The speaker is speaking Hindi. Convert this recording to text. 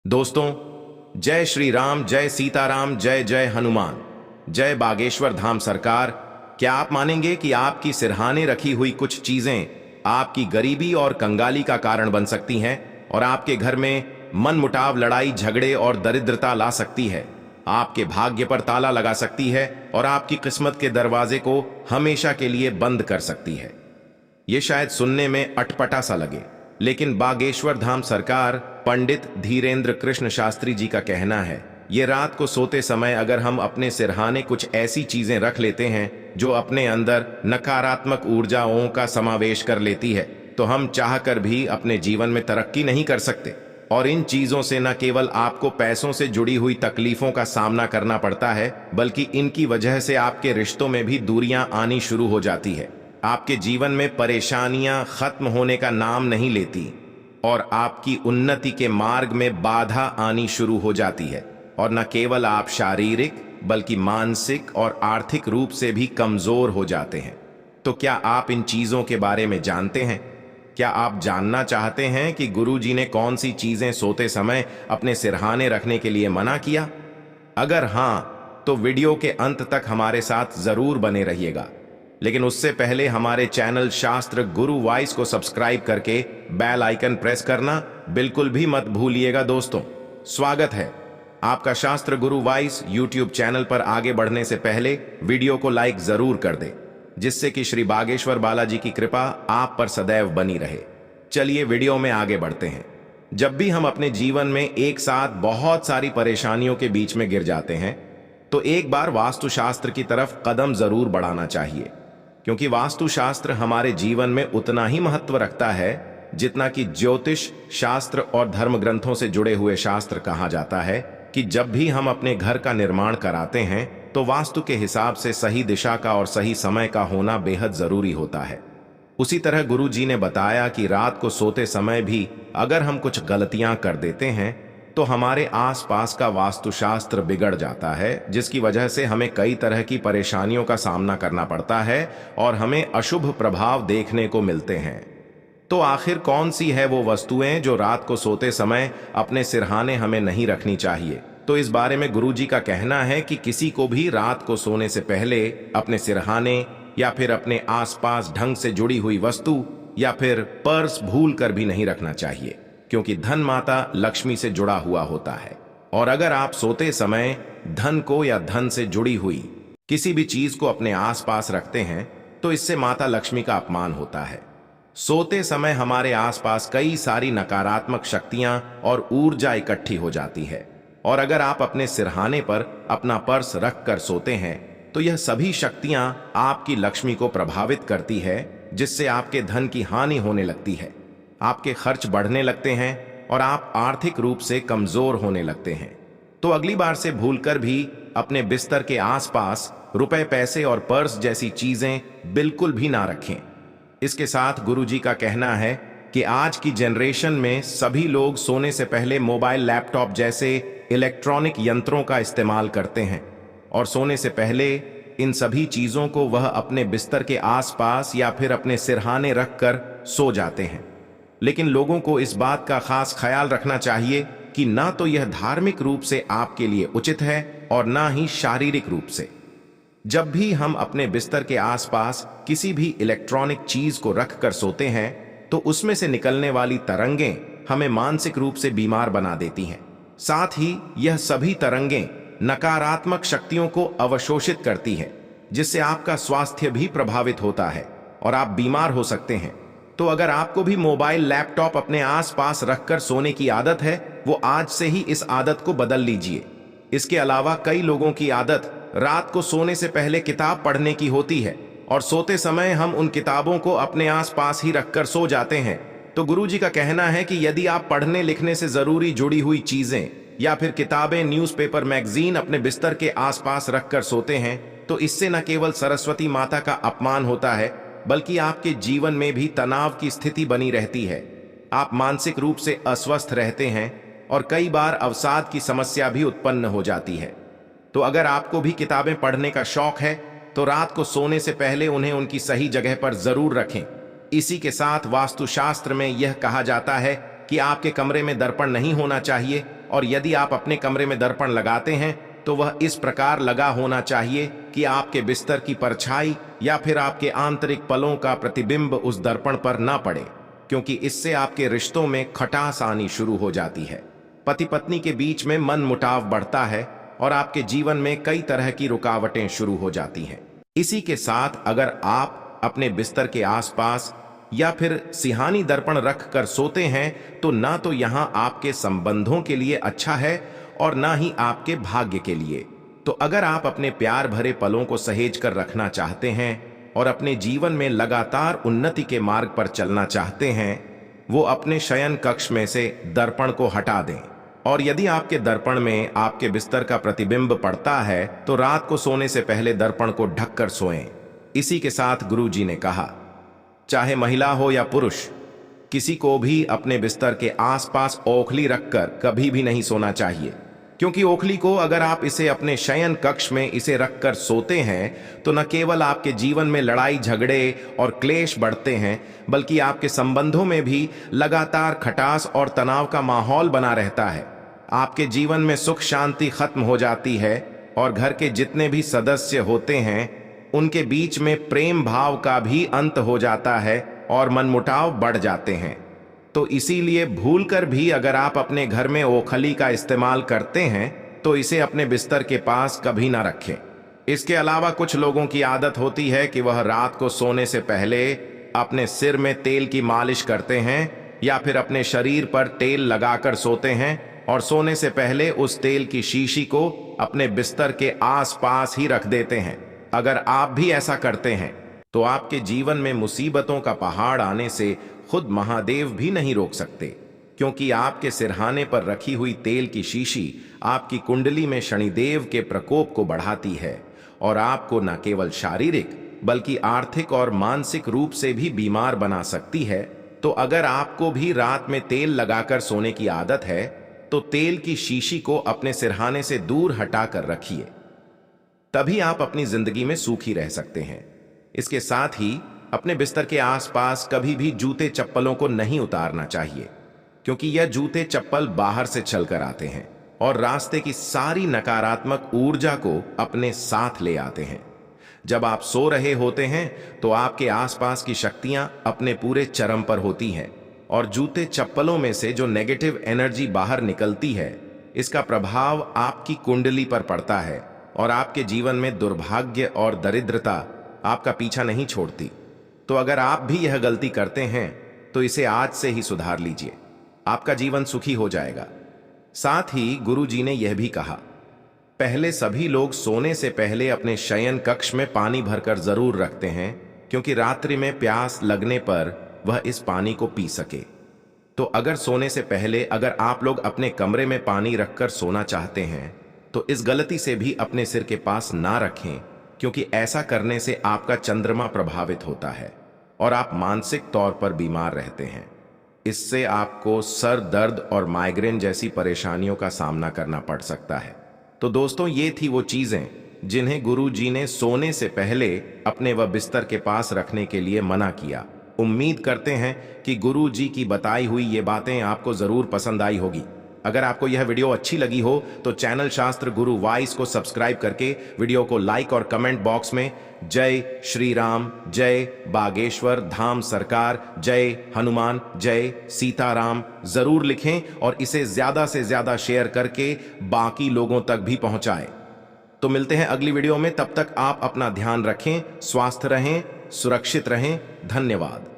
दोस्तों, जय श्री राम, जय सीताराम, जय जय हनुमान, जय बागेश्वर धाम सरकार। क्या आप मानेंगे कि आपकी सिरहाने रखी हुई कुछ चीजें आपकी गरीबी और कंगाली का कारण बन सकती हैं और आपके घर में मनमुटाव, लड़ाई झगड़े और दरिद्रता ला सकती है, आपके भाग्य पर ताला लगा सकती है और आपकी किस्मत के दरवाजे को हमेशा के लिए बंद कर सकती है। ये शायद सुनने में अटपटा सा लगे, लेकिन बागेश्वर धाम सरकार पंडित धीरेन्द्र कृष्ण शास्त्री जी का कहना है, ये रात को सोते समय अगर हम अपने सिरहाने कुछ ऐसी चीजें रख लेते हैं जो अपने अंदर नकारात्मक ऊर्जाओं का समावेश कर लेती है, तो हम चाहकर भी अपने जीवन में तरक्की नहीं कर सकते। और इन चीजों से न केवल आपको पैसों से जुड़ी हुई तकलीफों का सामना करना पड़ता है, बल्कि इनकी वजह से आपके रिश्तों में भी दूरियां आनी शुरू हो जाती है। आपके जीवन में परेशानियां खत्म होने का नाम नहीं लेती और आपकी उन्नति के मार्ग में बाधा आनी शुरू हो जाती है। और न केवल आप शारीरिक बल्कि मानसिक और आर्थिक रूप से भी कमजोर हो जाते हैं। तो क्या आप इन चीजों के बारे में जानते हैं? क्या आप जानना चाहते हैं कि गुरुजी ने कौन सी चीजें सोते समय अपने सिरहाने रखने के लिए मना किया? अगर हां, तो वीडियो के अंत तक हमारे साथ जरूर बने रहिएगा। लेकिन उससे पहले हमारे चैनल शास्त्र गुरु वॉइस को सब्सक्राइब करके बेल आइकन प्रेस करना बिल्कुल भी मत भूलिएगा। दोस्तों, स्वागत है आपका शास्त्र गुरु वॉइस यूट्यूब चैनल पर। आगे बढ़ने से पहले वीडियो को लाइक जरूर कर दे, जिससे कि श्री बागेश्वर बालाजी की कृपा आप पर सदैव बनी रहे। चलिए वीडियो में आगे बढ़ते हैं। जब भी हम अपने जीवन में एक साथ बहुत सारी परेशानियों के बीच में गिर जाते हैं, तो एक बार वास्तुशास्त्र की तरफ कदम जरूर बढ़ाना चाहिए, क्योंकि वास्तुशास्त्र हमारे जीवन में उतना ही महत्व रखता है जितना कि ज्योतिष शास्त्र और धर्म ग्रंथों से जुड़े हुए शास्त्र। कहा जाता है कि जब भी हम अपने घर का निर्माण कराते हैं, तो वास्तु के हिसाब से सही दिशा का और सही समय का होना बेहद जरूरी होता है। उसी तरह गुरु जी ने बताया कि रात को सोते समय भी अगर हम कुछ गलतियां कर देते हैं, तो हमारे आसपास का वास्तुशास्त्र बिगड़ जाता है, जिसकी वजह से हमें कई तरह की परेशानियों का सामना करना पड़ता है और हमें अशुभ प्रभाव देखने को मिलते हैं। तो आखिर कौन सी है वो वस्तुएं जो रात को सोते समय अपने सिरहाने हमें नहीं रखनी चाहिए? तो इस बारे में गुरुजी का कहना है कि किसी को भी रात को सोने से पहले अपने सिरहाने या फिर अपने आसपास ढंग से जुड़ी हुई वस्तु या फिर पर्स भूल कर भी नहीं रखना चाहिए, क्योंकि धन माता लक्ष्मी से जुड़ा हुआ होता है। और अगर आप सोते समय धन को या धन से जुड़ी हुई किसी भी चीज को अपने आसपास रखते हैं, तो इससे माता लक्ष्मी का अपमान होता है। सोते समय हमारे आसपास कई सारी नकारात्मक शक्तियां और ऊर्जा इकट्ठी हो जाती है, और अगर आप अपने सिरहाने पर अपना पर्स रख कर सोते हैं, तो यह सभी शक्तियां आपकी लक्ष्मी को प्रभावित करती है, जिससे आपके धन की हानि होने लगती है, आपके खर्च बढ़ने लगते हैं और आप आर्थिक रूप से कमजोर होने लगते हैं। तो अगली बार से भूलकर भी अपने बिस्तर के आसपास रुपए, पैसे और पर्स जैसी चीजें बिल्कुल भी ना रखें। इसके साथ गुरुजी का कहना है कि आज की जनरेशन में सभी लोग सोने से पहले मोबाइल, लैपटॉप जैसे इलेक्ट्रॉनिक यंत्रों का इस्तेमाल करते हैं, और सोने से पहले इन सभी चीजों को वह अपने बिस्तर के आसपास या फिर अपने सिरहाने रखकर सो जाते हैं। लेकिन लोगों को इस बात का खास ख्याल रखना चाहिए कि ना तो यह धार्मिक रूप से आपके लिए उचित है और ना ही शारीरिक रूप से। जब भी हम अपने बिस्तर के आसपास किसी भी इलेक्ट्रॉनिक चीज को रखकर सोते हैं, तो उसमें से निकलने वाली तरंगें हमें मानसिक रूप से बीमार बना देती हैं। साथ ही यह सभी तरंगें नकारात्मक शक्तियों को अवशोषित करती हैं, जिससे आपका स्वास्थ्य भी प्रभावित होता है और आप बीमार हो सकते हैं। तो अगर आपको भी मोबाइल, लैपटॉप अपने आसपास रखकर सोने की आदत है, वो आज से ही इस आदत को बदल लीजिए। इसके अलावा कई लोगों की आदत रात को सोने से पहले किताब पढ़ने की होती है, और सोते समय हम उन किताबों को अपने आसपास ही रखकर सो जाते हैं। तो गुरुजी का कहना है कि यदि आप पढ़ने लिखने से जरूरी जुड़ी हुई चीजें या फिर किताबें, न्यूज़पेपर, मैगजीन अपने बिस्तर के आसपास रखकर सोते हैं, तो इससे न केवल सरस्वती माता का अपमान होता है, बल्कि आपके जीवन में भी तनाव की स्थिति बनी रहती है। आप मानसिक रूप से अस्वस्थ रहते हैं और कई बार अवसाद की समस्या भी उत्पन्न हो जाती है। तो अगर आपको भी किताबें पढ़ने का शौक है, तो रात को सोने से पहले उन्हें उनकी सही जगह पर जरूर रखें। इसी के साथ वास्तुशास्त्र में यह कहा जाता है कि आपके कमरे में दर्पण नहीं होना चाहिए, और यदि आप अपने कमरे में दर्पण लगाते हैं तो वह इस प्रकार लगा होना चाहिए कि आपके बिस्तर की परछाई या फिर आपके आंतरिक पलों का प्रतिबिंब उस दर्पण पर ना पड़े, क्योंकि इससे आपके रिश्तों में खटास आनी शुरू हो जाती है। पति पत्नी के बीच में मनमुटाव बढ़ता है और आपके जीवन में कई तरह की रुकावटें शुरू हो जाती हैं। इसी के साथ अगर आप अपने बिस्तर के आसपास या फिर सिहानी दर्पण रख कर सोते हैं तो ना तो यहां आपके संबंधों के लिए अच्छा है और ना ही आपके भाग्य के लिए। तो अगर आप अपने प्यार भरे पलों को सहेज कर रखना चाहते हैं और अपने जीवन में लगातार उन्नति के मार्ग पर चलना चाहते हैं, वो अपने शयन कक्ष में से दर्पण को हटा दें। और यदि आपके दर्पण में आपके बिस्तर का प्रतिबिंब पड़ता है तो रात को सोने से पहले दर्पण को ढककर सोएं। इसी के साथ गुरु जी ने कहा, चाहे महिला हो या पुरुष, किसी को भी अपने बिस्तर के आसपास ओखली रखकर कभी भी नहीं सोना चाहिए, क्योंकि ओखली को अगर आप इसे अपने शयन कक्ष में इसे रखकर सोते हैं तो न केवल आपके जीवन में लड़ाई झगड़े और क्लेश बढ़ते हैं, बल्कि आपके संबंधों में भी लगातार खटास और तनाव का माहौल बना रहता है। आपके जीवन में सुख शांति खत्म हो जाती है और घर के जितने भी सदस्य होते हैं उनके बीच में प्रेम भाव का भी अंत हो जाता है और मनमुटाव बढ़ जाते हैं। तो इसीलिए भूलकर भी अगर आप अपने घर में ओखली का इस्तेमाल करते हैं तो इसे अपने बिस्तर के पास कभी ना रखें। इसके अलावा कुछ लोगों की आदत होती है कि वह रात को सोने से पहले अपने सिर में तेल की मालिश करते हैं या फिर अपने शरीर पर तेल लगाकर सोते हैं और सोने से पहले उस तेल की शीशी को अपने बिस्तर के आसपास ही रख देते हैं। अगर आप भी ऐसा करते हैं तो आपके जीवन में मुसीबतों का पहाड़ आने से खुद महादेव भी नहीं रोक सकते, क्योंकि आपके सिरहाने पर रखी हुई तेल की शीशी आपकी कुंडली में शनिदेव के प्रकोप को बढ़ाती है और आपको न केवल शारीरिक बल्कि आर्थिक और मानसिक रूप से भी बीमार बना सकती है। तो अगर आपको भी रात में तेल लगाकर सोने की आदत है तो तेल की शीशी को अपने सिरहाने से दूर हटा कर रखिए, तभी आप अपनी जिंदगी में सुखी रह सकते हैं। इसके साथ ही अपने बिस्तर के आसपास कभी भी जूते चप्पलों को नहीं उतारना चाहिए, क्योंकि यह जूते चप्पल बाहर से चलकर आते हैं और रास्ते की सारी नकारात्मक ऊर्जा को अपने साथ ले आते हैं। जब आप सो रहे होते हैं तो आपके आसपास की शक्तियां अपने पूरे चरम पर होती हैं और जूते चप्पलों में से जो नेगेटिव एनर्जी बाहर निकलती है, इसका प्रभाव आपकी कुंडली पर पड़ता है और आपके जीवन में दुर्भाग्य और दरिद्रता आपका पीछा नहीं छोड़ती। तो अगर आप भी यह गलती करते हैं तो इसे आज से ही सुधार लीजिए, आपका जीवन सुखी हो जाएगा। साथ ही गुरु जी ने यह भी कहा, पहले सभी लोग सोने से पहले अपने शयन कक्ष में पानी भरकर जरूर रखते हैं, क्योंकि रात्रि में प्यास लगने पर वह इस पानी को पी सके। तो अगर सोने से पहले अगर आप लोग अपने कमरे में पानी रखकर सोना चाहते हैं तो इस गलती से भी अपने सिर के पास ना रखें, क्योंकि ऐसा करने से आपका चंद्रमा प्रभावित होता है और आप मानसिक तौर पर बीमार रहते हैं। इससे आपको सर दर्द और माइग्रेन जैसी परेशानियों का सामना करना पड़ सकता है। तो दोस्तों, ये थी वो चीजें जिन्हें गुरु जी ने सोने से पहले अपने व बिस्तर के पास रखने के लिए मना किया। उम्मीद करते हैं कि गुरु जी की बताई हुई ये बातें आपको जरूर पसंद आई होगी। अगर आपको यह वीडियो अच्छी लगी हो तो चैनल शास्त्र गुरु वाइस को सब्सक्राइब करके वीडियो को लाइक और कमेंट बॉक्स में जय श्री राम, जय बागेश्वर धाम सरकार, जय हनुमान, जय सीताराम जरूर लिखें और इसे ज्यादा से ज्यादा शेयर करके बाकी लोगों तक भी पहुंचाएं। तो मिलते हैं अगली वीडियो में, तब तक आप अपना ध्यान रखें, स्वस्थ रहें, सुरक्षित रहें। धन्यवाद।